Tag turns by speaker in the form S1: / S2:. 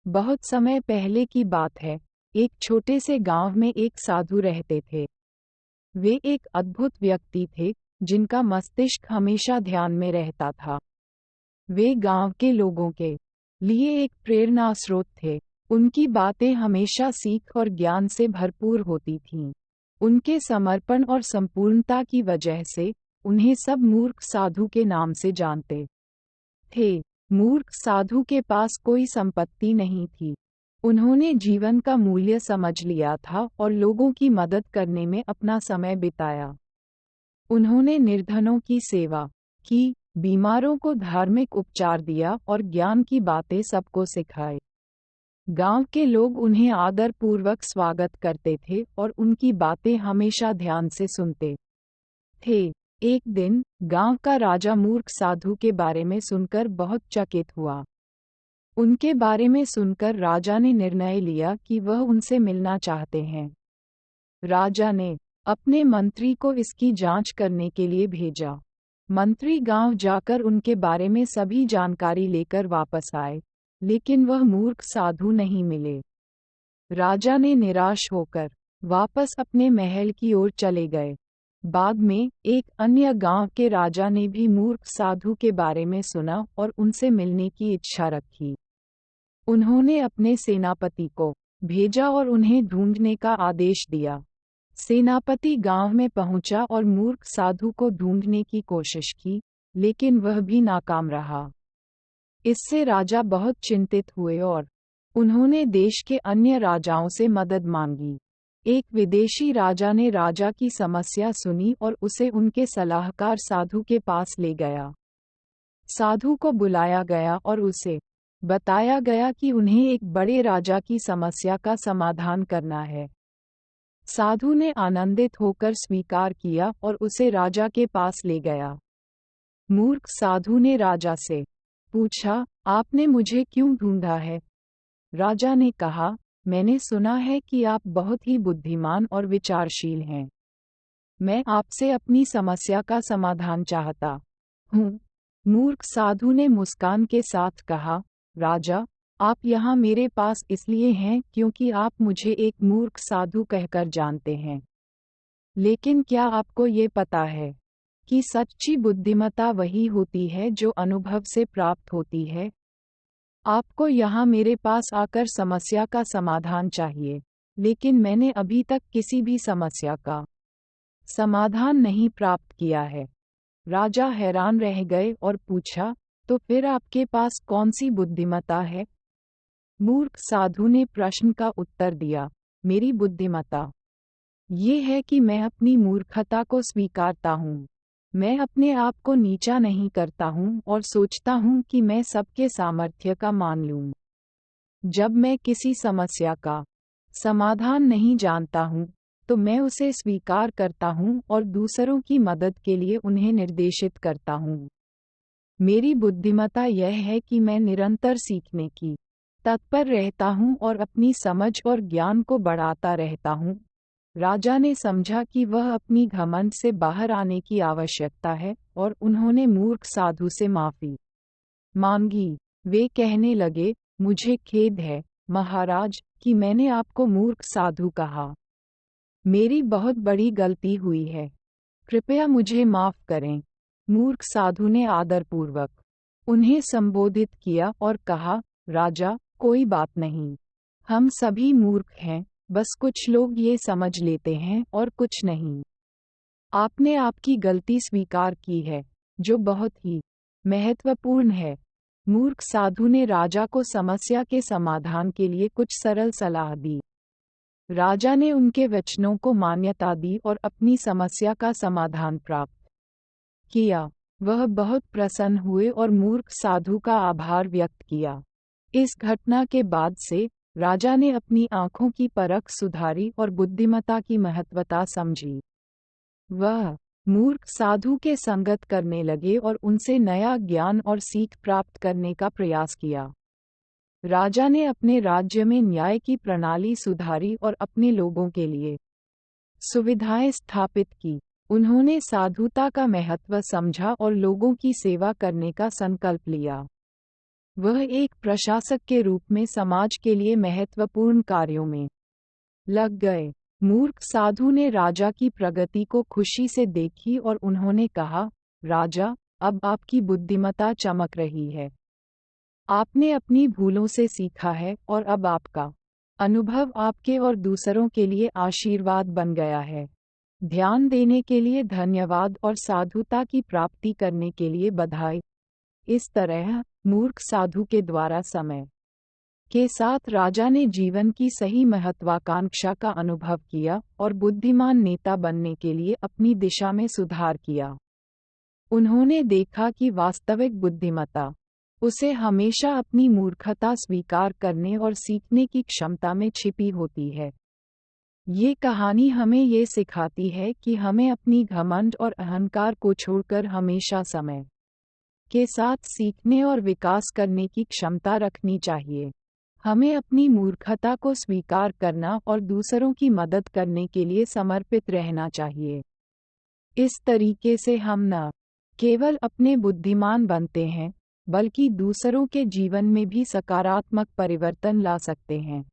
S1: बहुत समय पहले की बात है। एक छोटे से गांव में एक साधु रहते थे। वे एक अद्भुत व्यक्ति थे, जिनका मस्तिष्क हमेशा ध्यान में रहता था। वे गांव के लोगों के लिए एक प्रेरणा स्रोत थे। उनकी बातें हमेशा सीख और ज्ञान से भरपूर होती थीं। उनके समर्पण और संपूर्णता की वजह से उन्हें सब मूर्ख साधु के नाम से जानते थे। मूर्ख साधु के पास कोई संपत्ति नहीं थी। उन्होंने जीवन का मूल्य समझ लिया था और लोगों की मदद करने में अपना समय बिताया। उन्होंने निर्धनों की सेवा की, बीमारों को धार्मिक उपचार दिया और ज्ञान की बातें सबको सिखाई। गांव के लोग उन्हें आदरपूर्वक स्वागत करते थे और उनकी बातें हमेशा ध्यान से सुनते थे। एक दिन गांव का राजा मूर्ख साधु के बारे में सुनकर बहुत चकित हुआ। उनके बारे में सुनकर राजा ने निर्णय लिया कि वह उनसे मिलना चाहते हैं। राजा ने अपने मंत्री को इसकी जांच करने के लिए भेजा। मंत्री गांव जाकर उनके बारे में सभी जानकारी लेकर वापस आए, लेकिन वह मूर्ख साधु नहीं मिले। राजा ने निराश होकर वापस अपने महल की ओर चले गए। बाद में एक अन्य गांव के राजा ने भी मूर्ख साधु के बारे में सुना और उनसे मिलने की इच्छा रखी। उन्होंने अपने सेनापति को भेजा और उन्हें ढूंढने का आदेश दिया। सेनापति गांव में पहुंचा और मूर्ख साधु को ढूंढने की कोशिश की, लेकिन वह भी नाकाम रहा। इससे राजा बहुत चिंतित हुए और उन्होंने देश के अन्य राजाओं से मदद मांगी। एक विदेशी राजा ने राजा की समस्या सुनी और उसे उनके सलाहकार साधु के पास ले गया। साधु को बुलाया गया और उसे बताया गया कि उन्हें एक बड़े राजा की समस्या का समाधान करना है। साधु ने आनंदित होकर स्वीकार किया और उसे राजा के पास ले गया। मूर्ख साधु ने राजा से पूछा, आपने मुझे क्यों ढूंढा है? राजा ने कहा, मैंने सुना है कि आप बहुत ही बुद्धिमान और विचारशील हैं। मैं आपसे अपनी समस्या का समाधान चाहता हूँ। मूर्ख साधु ने मुस्कान के साथ कहा, राजा, आप यहाँ मेरे पास इसलिए हैं क्योंकि आप मुझे एक मूर्ख साधु कहकर जानते हैं। लेकिन क्या आपको ये पता है कि सच्ची बुद्धिमत्ता वही होती है जो अनुभव से प्राप्त होती है? आपको यहाँ मेरे पास आकर समस्या का समाधान चाहिए, लेकिन मैंने अभी तक किसी भी समस्या का समाधान नहीं प्राप्त किया है। राजा हैरान रह गए और पूछा, तो फिर आपके पास कौन सी बुद्धिमत्ता है? मूर्ख साधु ने प्रश्न का उत्तर दिया, मेरी बुद्धिमत्ता ये है कि मैं अपनी मूर्खता को स्वीकारता हूँ। मैं अपने आप को नीचा नहीं करता हूँ और सोचता हूँ कि मैं सबके सामर्थ्य का मान लूँ। जब मैं किसी समस्या का समाधान नहीं जानता हूँ, तो मैं उसे स्वीकार करता हूँ और दूसरों की मदद के लिए उन्हें निर्देशित करता हूँ। मेरी बुद्धिमत्ता यह है कि मैं निरंतर सीखने की तत्पर रहता हूँ और अपनी समझ और ज्ञान को बढ़ाता रहता हूँ। राजा ने समझा कि वह अपनी घमंड से बाहर आने की आवश्यकता है और उन्होंने मूर्ख साधु से माफी मांगी। वे कहने लगे, मुझे खेद है, महाराज, कि मैंने आपको मूर्ख साधु कहा। मेरी बहुत बड़ी गलती हुई है। कृपया मुझे माफ करें। मूर्ख साधु ने आदरपूर्वक उन्हें संबोधित किया और कहा, राजा, कोई बात नहीं। हम सभी मूर्ख हैं, बस कुछ लोग ये समझ लेते हैं और कुछ नहीं। आपने आपकी गलती स्वीकार की है, जो बहुत ही महत्वपूर्ण है। मूर्ख साधु ने राजा को समस्या के समाधान के लिए कुछ सरल सलाह दी। राजा ने उनके वचनों को मान्यता दी और अपनी समस्या का समाधान प्राप्त किया। वह बहुत प्रसन्न हुए और मूर्ख साधु का आभार व्यक्त किया। इस घटना के बाद से राजा ने अपनी आंखों की परख सुधारी और बुद्धिमत्ता की महत्वता समझी। वह मूर्ख साधु के संगत करने लगे और उनसे नया ज्ञान और सीख प्राप्त करने का प्रयास किया। राजा ने अपने राज्य में न्याय की प्रणाली सुधारी और अपने लोगों के लिए सुविधाएं स्थापित की। उन्होंने साधुता का महत्व समझा और लोगों की सेवा करने का संकल्प लिया। वह एक प्रशासक के रूप में समाज के लिए महत्वपूर्ण कार्यों में लग गए। मूर्ख साधु ने राजा की प्रगति को खुशी से देखी और उन्होंने कहा, राजा, अब आपकी बुद्धिमत्ता चमक रही है। आपने अपनी भूलों से सीखा है और अब आपका अनुभव आपके और दूसरों के लिए आशीर्वाद बन गया है। ध्यान देने के लिए धन्यवाद और साधुता की प्राप्ति करने के लिए बधाई। इस तरह मूर्ख साधु के द्वारा समय के साथ राजा ने जीवन की सही महत्वाकांक्षा का अनुभव किया और बुद्धिमान नेता बनने के लिए अपनी दिशा में सुधार किया। उन्होंने देखा कि वास्तविक बुद्धिमत्ता उसे हमेशा अपनी मूर्खता स्वीकार करने और सीखने की क्षमता में छिपी होती है। ये कहानी हमें ये सिखाती है कि हमें अपनी घमंड और अहंकार को छोड़कर हमेशा समय के साथ सीखने और विकास करने की क्षमता रखनी चाहिए। हमें अपनी मूर्खता को स्वीकार करना और दूसरों की मदद करने के लिए समर्पित रहना चाहिए। इस तरीके से हम न केवल अपने बुद्धिमान बनते हैं, बल्कि दूसरों के जीवन में भी सकारात्मक परिवर्तन ला सकते हैं।